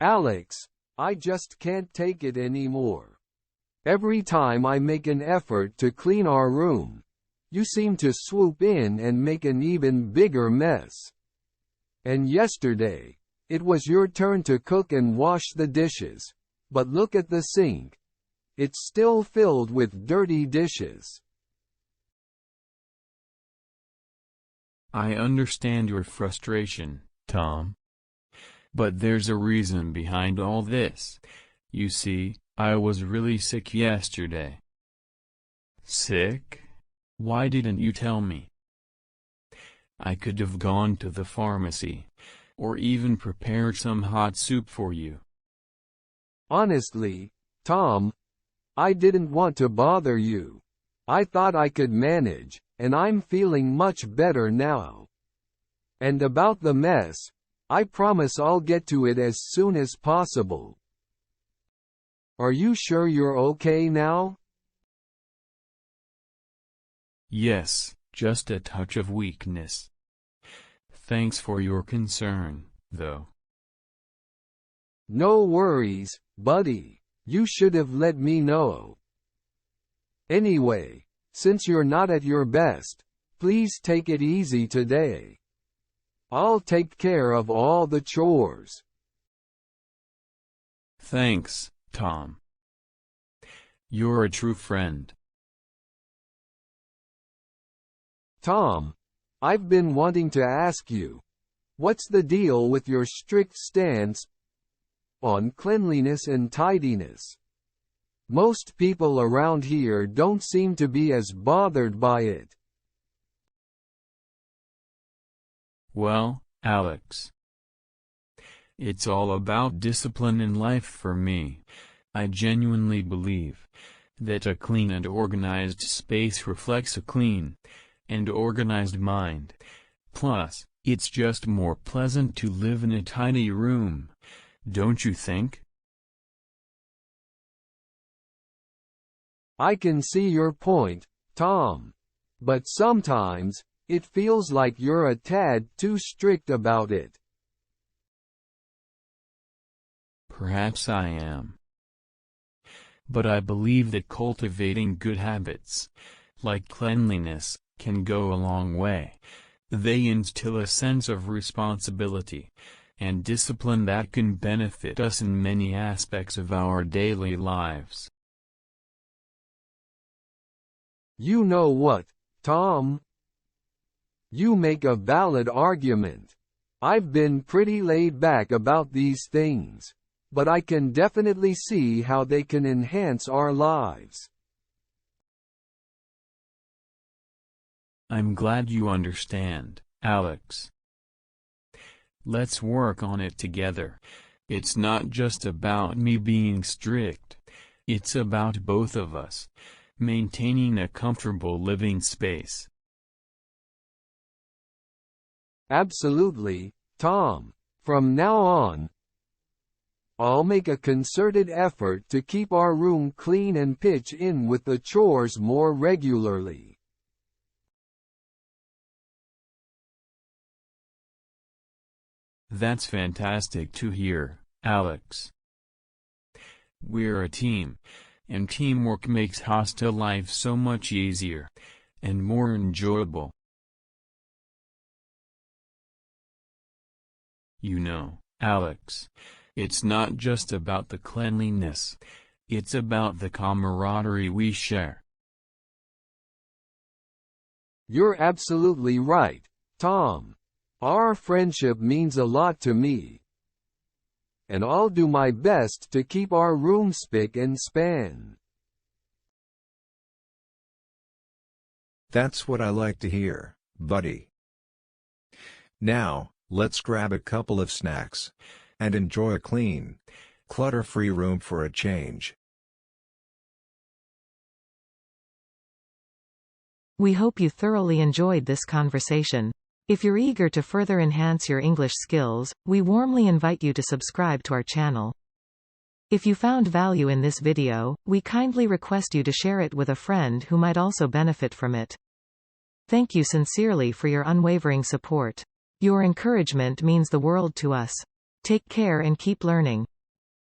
Alex, I just can't take it anymore. Every time I make an effort to clean our room, you seem to swoop in and make an even bigger mess. And yesterday, it was your turn to cook and wash the dishes, but look at the sink. It's still filled with dirty dishes. I understand your frustration, Tom. But there's a reason behind all this. You see, I was really sick yesterday. Sick? Why didn't you tell me? I could have gone to the pharmacy, or even prepared some hot soup for you. Honestly, Tom, I didn't want to bother you. I thought I could manage, and I'm feeling much better now. And about the mess, I promise I'll get to it as soon as possible. Are you sure you're okay now? Yes, just a touch of weakness. Thanks for your concern, though. No worries, buddy. You should have let me know. Anyway, since you're not at your best, please take it easy today. I'll take care of all the chores. Thanks, Tom. You're a true friend. Tom, I've been wanting to ask you, what's the deal with your strict stance on cleanliness and tidiness? Most people around here don't seem to be as bothered by it. Well, Alex, it's all about discipline in life for me. I genuinely believe that a clean and organized space reflects a clean and organized mind. Plus, it's just more pleasant to live in a tidy room, don't you think? I can see your point, Tom. But sometimes, it feels like you're a tad too strict about it. Perhaps I am. But I believe that cultivating good habits, like cleanliness, can go a long way. They instill a sense of responsibility and discipline that can benefit us in many aspects of our daily lives. You know what, Tom? You make a valid argument. I've been pretty laid back about these things, but I can definitely see how they can enhance our lives. I'm glad you understand, Alex. Let's work on it together. It's not just about me being strict. It's about both of us maintaining a comfortable living space. Absolutely, Tom. From now on, I'll make a concerted effort to keep our room clean and pitch in with the chores more regularly. That's fantastic to hear, Alex. We're a team, and teamwork makes hostel life so much easier and more enjoyable. You know, Alex, it's not just about the cleanliness, it's about the camaraderie we share. You're absolutely right, Tom. Our friendship means a lot to me. And I'll do my best to keep our room spick and span. That's what I like to hear, buddy. Now, let's grab a couple of snacks and enjoy a clean, clutter-free room for a change. We hope you thoroughly enjoyed this conversation. If you're eager to further enhance your English skills, we warmly invite you to subscribe to our channel. If you found value in this video, we kindly request you to share it with a friend who might also benefit from it. Thank you sincerely for your unwavering support. Your encouragement means the world to us. Take care and keep learning.